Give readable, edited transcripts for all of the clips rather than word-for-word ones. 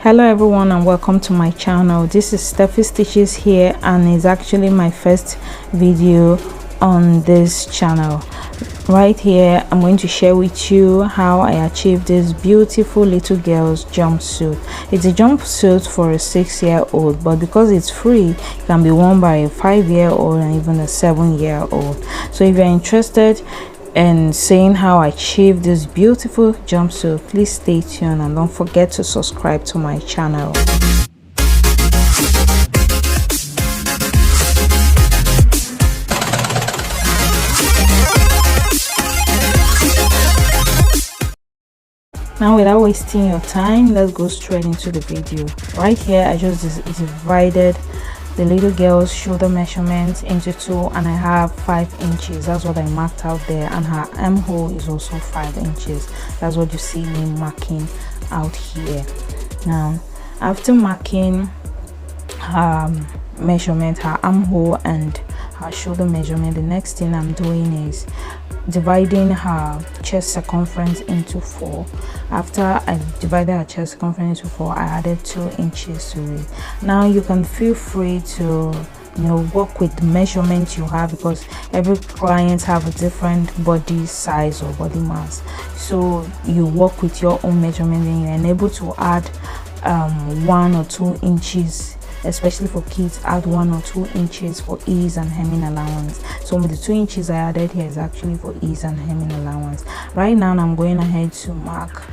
Hello everyone and welcome to my channel. This is Steffi Stitches here, and it's actually my first video on this channel. Right here I'm going to share with you how I achieved this beautiful little girl's jumpsuit. It's a jumpsuit for a 6-year-old, but because it's free, it can be worn by a 5-year-old and even a 7-year-old. So if you're interested and seeing how I achieved this beautiful jumpsuit, please stay tuned and don't forget to subscribe to my channel. Now, without wasting your time, let's go straight into the video. Right here I just divided the little girl's shoulder measurements into 2, and I have 5 inches. That's what I marked out there, and her armhole is also 5 inches. That's what you see me marking out here. Now, after marking her measurement, her armhole and her shoulder measurement, the next thing I'm doing is dividing her chest circumference into 4. After I divided her chest circumference into 4, I added 2 inches to it. Now you can feel free to work with the measurement you have, because every client have a different body size or body mass. So you work with your own measurement and you're able to add 1 or 2 inches, especially for kids. Add 1 or 2 inches for ease and hemming allowance. So with the 2 inches I added here is actually for ease and hemming allowance. Right now I'm going ahead to mark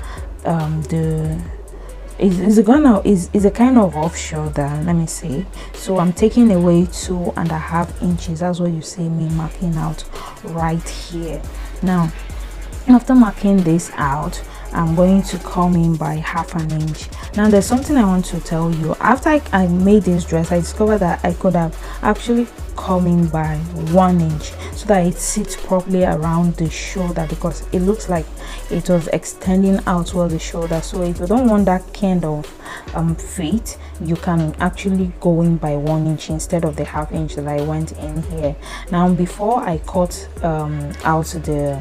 is a kind of off shoulder, let me say. So I'm taking away 2.5 inches. That's what you see me marking out right here. Now, after marking this out, I'm going to come in by 1/2 inch. Now there's something I want to tell you. After I made this dress, I discovered that I could have actually come in by 1 inch so that it sits properly around the shoulder, because it looks like it was extending out toward the shoulder. So if you don't want that kind of fit, you can actually go in by 1 inch instead of the 1/2 inch that I went in here. Now before I cut out the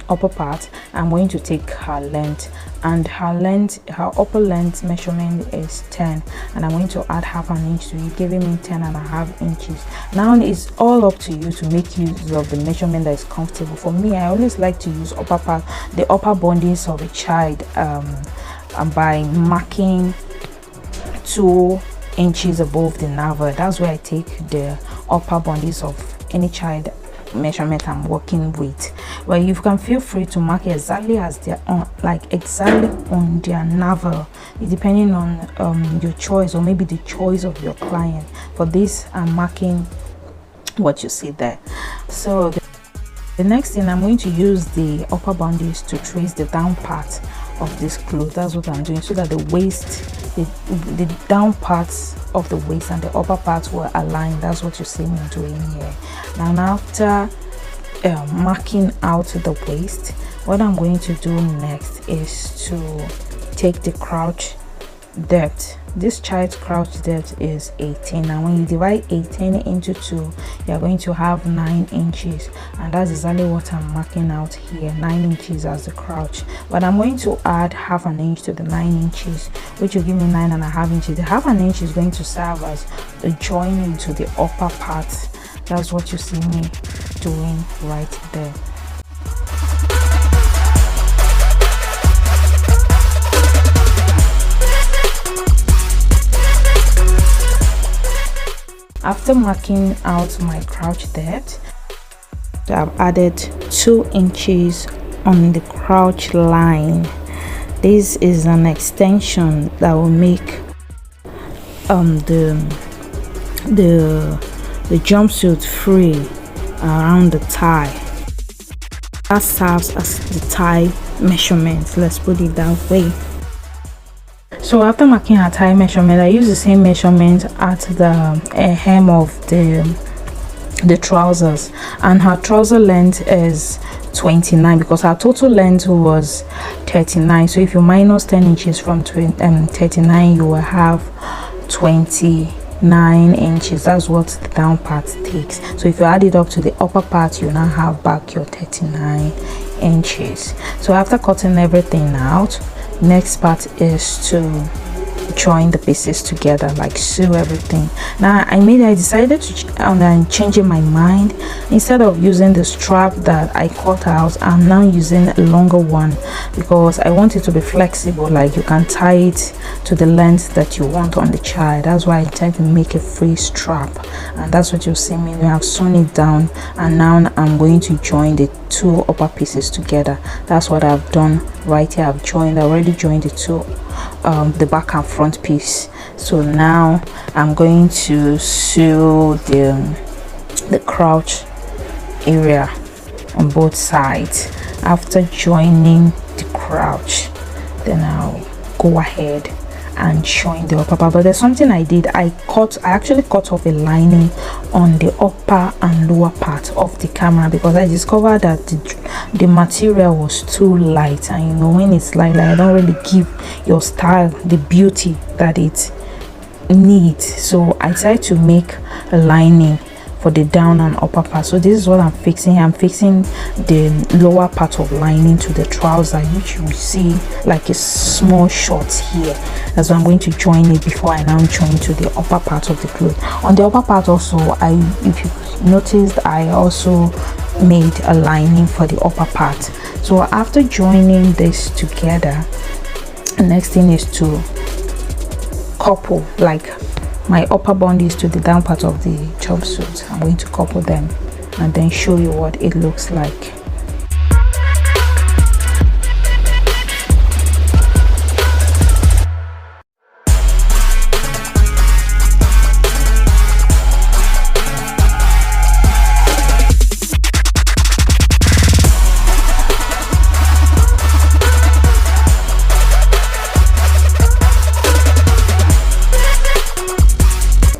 upper part, I'm going to take her length, and her upper length measurement is 10, and I'm going to add 1/2 inch to it, giving me 10.5 inches. Now it's all up to you to make use of the measurement that is comfortable. For me, I always like to use the upper bodies of a child by marking 2 inches above the navel. That's where I take the upper bodies of any child measurement I'm working with. Well, you can feel free to mark exactly as they're on, like exactly on their navel, depending on your choice, or maybe the choice of your client. For this, I'm marking what you see there. So the next thing, I'm going to use the upper bodies to trace the down part of this cloth. That's what I'm doing, so that the waist, the down parts of the waist and the upper parts were aligned. That's what you see me doing here. Now after marking out the waist, what I'm going to do next is to take the crouch depth. This child's crouch depth is 18, and when you divide 18 into 2, you're going to have 9 inches, and that's exactly what I'm marking out here, 9 inches as the crouch. But I'm going to add 1/2 inch to the 9 inches, which will give me 9.5 inches. The 1/2 inch is going to serve as a joining to the upper part. That's what you see me doing right there. After marking out my crouch depth, I've added 2 inches on the crouch line. This is an extension that will make the jumpsuit free around the thigh. That serves as the thigh measurement, let's put it that way. So after marking her thigh measurement, I use the same measurement at the hem of the trousers, and her trouser length is 29, because her total length was 39. So if you minus 10 inches from 39, you will have 29 inches. That's what the down part takes. So if you add it up to the upper part, you now have back your 39 inches. So after cutting everything out, next part is to join the pieces together, like sew everything. Now I decided to changing my mind. Instead of using the strap that I cut out, I'm now using a longer one because I want it to be flexible, like you can tie it to the length that you want on the child. That's why I tend to make a free strap, and that's what you see me. We have sewn it down, and now I'm going to join the two upper pieces together. That's what I've done right here. I've already joined the two, the back and front piece. So now I'm going to sew the crotch area on both sides. After joining the crotch, then I'll go ahead and join the upper part. But there's something I did. I actually cut off a lining on the upper and lower part of the camera because I discovered that the material was too light, and you know, when it's light, like, I don't really give your style the beauty that it needs. So I decided to make a lining for the down and upper part. So this is what I'm fixing. I'm fixing the lower part of lining to the trouser, which you see like a small short here. That's why I'm going to join it before I now join to the upper part of the cloth. On the upper part also, if you noticed, I also made a lining for the upper part. So after joining this together, the next thing is to couple, like my upper bundles to the down part of the jumpsuit. I'm going to couple them and then show you what it looks like.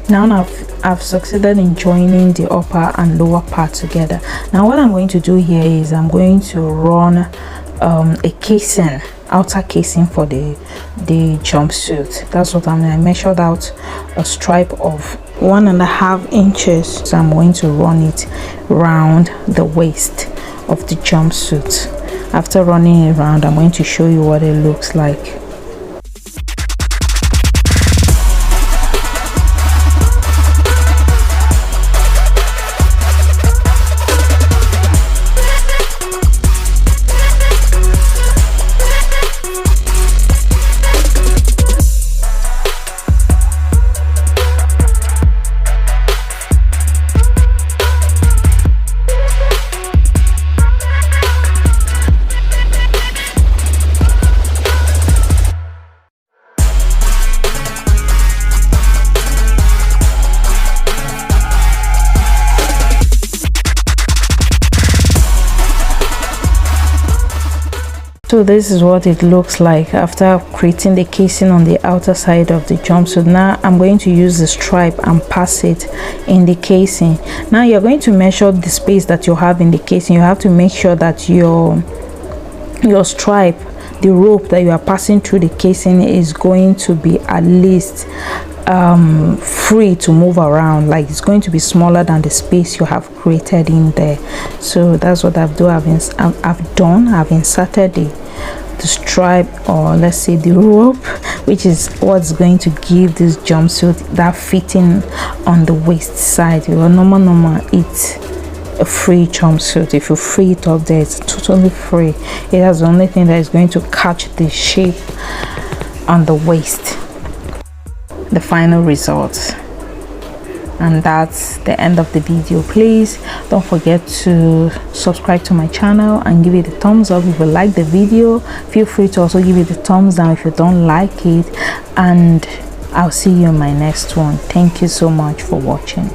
Now I've succeeded in joining the upper and lower part together. Now what I'm going to do here is I'm going to run a casing, outer casing for the jumpsuit. That's what I measured out a stripe of 1.5 inches. So I'm going to run it round the waist of the jumpsuit. After running it around, I'm going to show you what it looks like. So this is what it looks like after creating the casing on the outer side of the jumpsuit. Now I'm going to use the stripe and pass it in the casing. Now you're going to measure the space that you have in the casing. You have to make sure that your stripe, the rope that you are passing through the casing, is going to be at least free to move around, like it's going to be smaller than the space you have created in there. So that's what I've done. I've inserted the stripe, or let's say the rope, which is what's going to give this jumpsuit that fitting on the waist side. Your normal it's a free jumpsuit. If you free it up there, it's totally free. It has the only thing that is going to catch the shape on the waist. The final result. And that's the end of the video. Please don't forget to subscribe to my channel and give it a thumbs up if you like the video. Feel free to also give it a thumbs down if you don't like it, and I'll see you in my next one. Thank you so much for watching.